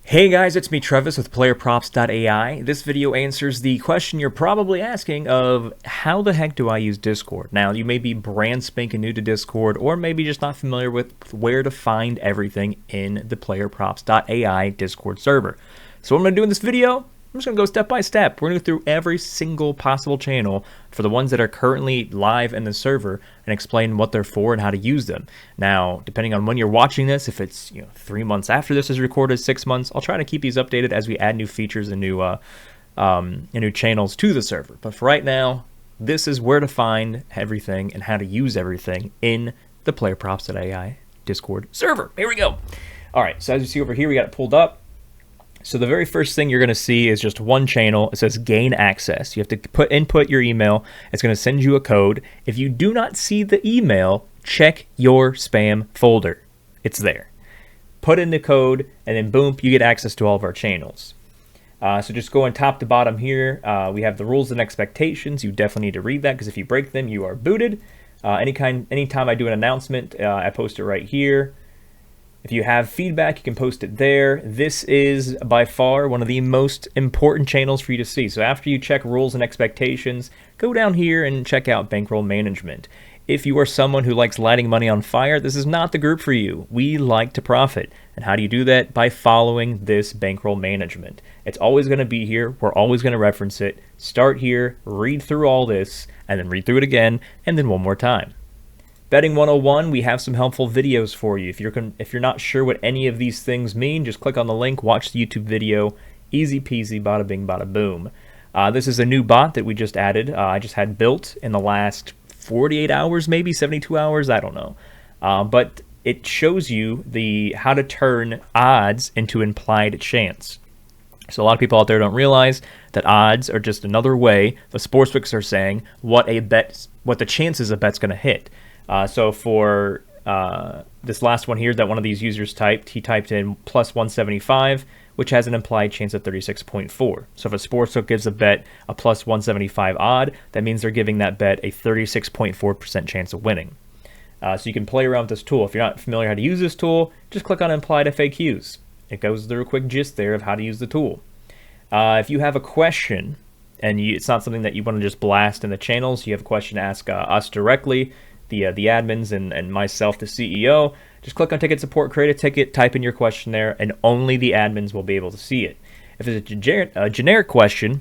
Hey guys, it's me Travis with PlayerProps.ai. This video answers the question you're probably asking of how the heck do I use Discord? Now, you may be brand spanking new to Discord or maybe just not familiar with where to find everything in the PlayerProps.ai Discord server. So what I'm going to do in this video, I'm just going to go step by step. We're going to go through every single possible channel for the ones that are currently live in the server and explain what they're for and how to use them. Now, depending on when you're watching this, if it's 3 months after this is recorded, 6 months, I'll try to keep these updated as we add new features and new channels to the server. But for right now, this is where to find everything and how to use everything in the PlayerProps.ai Discord server. Here we go. All right, so as you see over here, we got it pulled up. So the very first thing you're going to see is just one channel. It says gain access. You have to input your email. It's going to send you a code. If you do not see the email, check your spam folder. It's there. Put in the code, and then boom, you get access to all of our channels. So just going top to bottom here, we have the rules and expectations. You definitely need to read that because if you break them, you are booted. Anytime I do an announcement, I post it right here. If you have feedback, you can post it there. This is by far one of the most important channels for you to see. So after you check rules and expectations, go down here and check out bankroll management. If you are someone who likes lighting money on fire, this is not the group for you. We like to profit. And how do you do that? By following this bankroll management. It's always going to be here. We're always going to reference it. Start here, read through all this, and then read through it again, and then one more time. Betting 101, we have some helpful videos for you. If you're not sure what any of these things mean, just click on the link, watch the YouTube video. Easy peasy, bada bing, bada boom. This is a new bot that we just added. I just had built in the last 48 hours, maybe 72 hours, I don't know. But it shows you how to turn odds into implied chance. So a lot of people out there don't realize that odds are just another way the sportsbooks are saying what the chances a bet's going to hit. So for this last one here that one of these users typed, he typed in plus 175, which has an implied chance of 36.4. So if a sportsbook gives a bet a plus 175 odd, that means they're giving that bet a 36.4% chance of winning. So you can play around with this tool. If you're not familiar how to use this tool, just click on implied FAQs. It goes through a quick gist there of how to use the tool. If you have a question, and it's not something that you want to just blast in the channels, you have a question to ask us directly, the admins and myself, the CEO, just click on Ticket Support, create a ticket, type in your question there, and only the admins will be able to see it. If it's a generic question,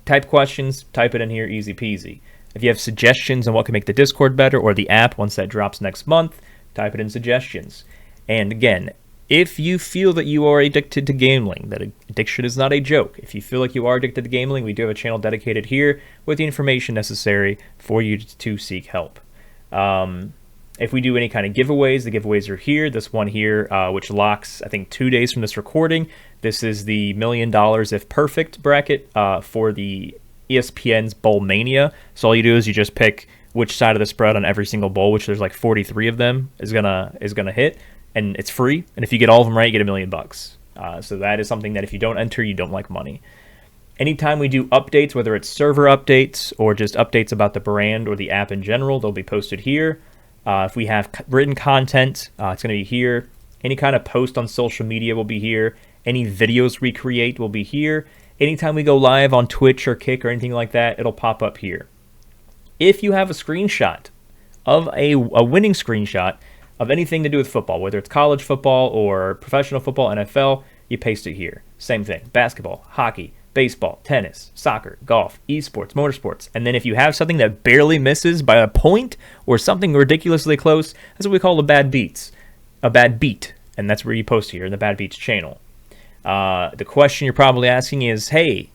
type questions, type it in here, easy peasy. If you have suggestions on what can make the Discord better or the app once that drops next month, type it in suggestions. And again, if you feel that you are addicted to gambling, that addiction is not a joke. If you feel like you are addicted to gambling, we do have a channel dedicated here with the information necessary for you to seek help. If we do any kind of giveaways, the giveaways are here. This one here, which locks, I think, 2 days from this recording. This is the $1 million if perfect bracket for the ESPN's Bowl Mania. So all you do is you just pick which side of the spread on every single bowl, which there's like 43 of them, is gonna hit, and it's free. And if you get all of them right, you get $1 million. So that is something that if you don't enter, you don't like money. Anytime we do updates, whether it's server updates or just updates about the brand or the app in general, they'll be posted here. If we have written content, it's going to be here. Any kind of post on social media will be here. Any videos we create will be here. Anytime we go live on Twitch or Kick or anything like that, it'll pop up here. If you have a screenshot of a winning screenshot of anything to do with football, whether it's college football or professional football, NFL, you paste it here. Same thing, basketball, hockey, baseball, tennis, soccer, golf, esports, motorsports. And then if you have something that barely misses by a point or something ridiculously close, that's what we call a bad beat. And that's where you post here in the Bad Beats channel. The question you're probably asking is, hey,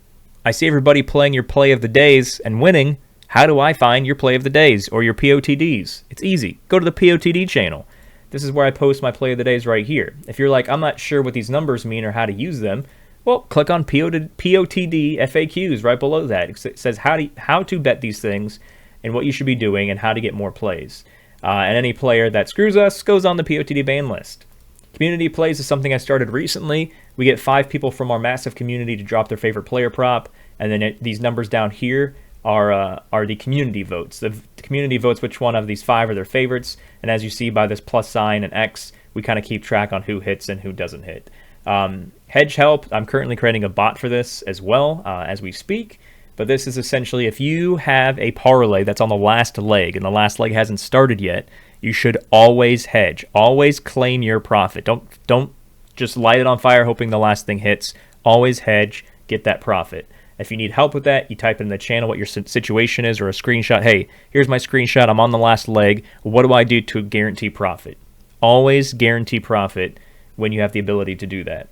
I see everybody playing your play of the days and winning. How do I find your play of the days or your POTDs? It's easy. Go to the POTD channel. This is where I post my play of the days right here. If you're like, I'm not sure what these numbers mean or how to use them, well, click on POTD FAQs right below that. It says how to bet these things and what you should be doing and how to get more plays. And any player that screws us goes on the POTD ban list. Community plays is something I started recently. We get 5 people from our massive community to drop their favorite player prop, and then these numbers down here are the community votes. The community votes which one of these 5 are their favorites, and as you see by this plus sign and X, we kind of keep track on who hits and who doesn't hit. Hedge help, I'm currently creating a bot for this as well as we speak. But this is essentially if you have a parlay that's on the last leg and the last leg hasn't started yet, you should always hedge. Always claim your profit. Don't just light it on fire hoping the last thing hits. Always hedge, get that profit. If you need help with that, you type in the channel what your situation is or a screenshot. Hey, here's my screenshot. I'm on the last leg. What do I do to guarantee profit? Always guarantee profit when you have the ability to do that.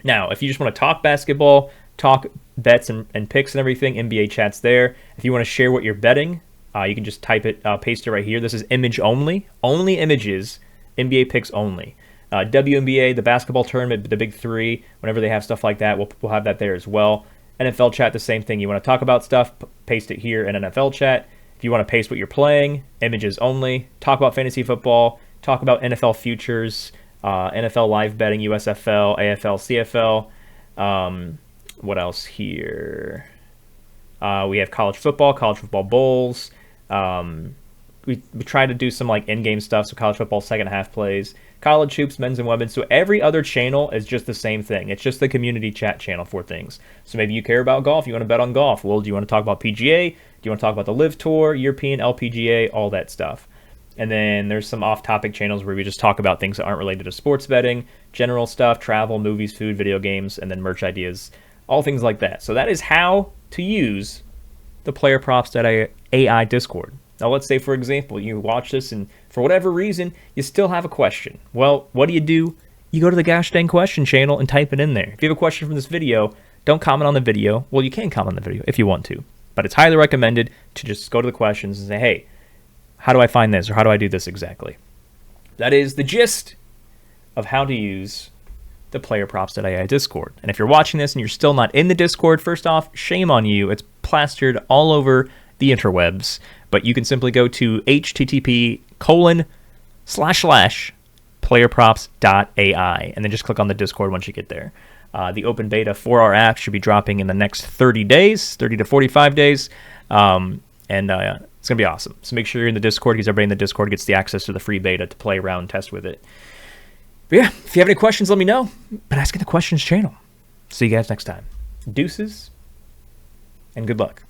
Now, if you just want to talk basketball, talk bets and picks and everything, NBA chat's there. If you want to share what you're betting, you can just type it, paste it right here. This is image only images, NBA picks only. WNBA, the basketball tournament, the big three, whenever they have stuff like that, we'll have that there as well. NFL chat, the same thing. You want to talk about stuff, paste it here in NFL chat. If you want to paste what you're playing, images only. Talk about fantasy football, talk about NFL futures, NFL live betting, USFL, AFL, CFL. What else here? We have college football bowls. We try to do some like in-game stuff, so college football second half plays, college hoops, men's and women's. So every other channel is just the same thing. It's just the community chat channel for things. So maybe you care about golf, you want to bet on golf. Well, do you want to talk about PGA? Do you want to talk about the Live Tour, European, LPGA, all that stuff? And then there's some off-topic channels where we just talk about things that aren't related to sports betting, general stuff, travel, movies, food, video games, and then merch ideas, all things like that. So that is how to use the PlayerProps.ai Discord. Now, let's say, for example, you watch this and for whatever reason, you still have a question. Well, what do? You go to the gosh dang question channel and type it in there. If you have a question from this video, don't comment on the video. Well, you can comment on the video if you want to, but it's highly recommended to just go to the questions and say, hey, how do I find this or how do I do this exactly? That is the gist of how to use the PlayerProps.ai Discord. And if you're watching this and you're still not in the Discord, first off, shame on you. It's plastered all over the interwebs. But you can simply go to http://playerprops.ai and then just click on the Discord once you get there. The open beta for our app should be dropping in the next 30 to 45 days. It's going to be awesome. So make sure you're in the Discord because everybody in the Discord gets the access to the free beta to play around and test with it. But yeah, if you have any questions, let me know. But ask in the questions channel. See you guys next time. Deuces and good luck.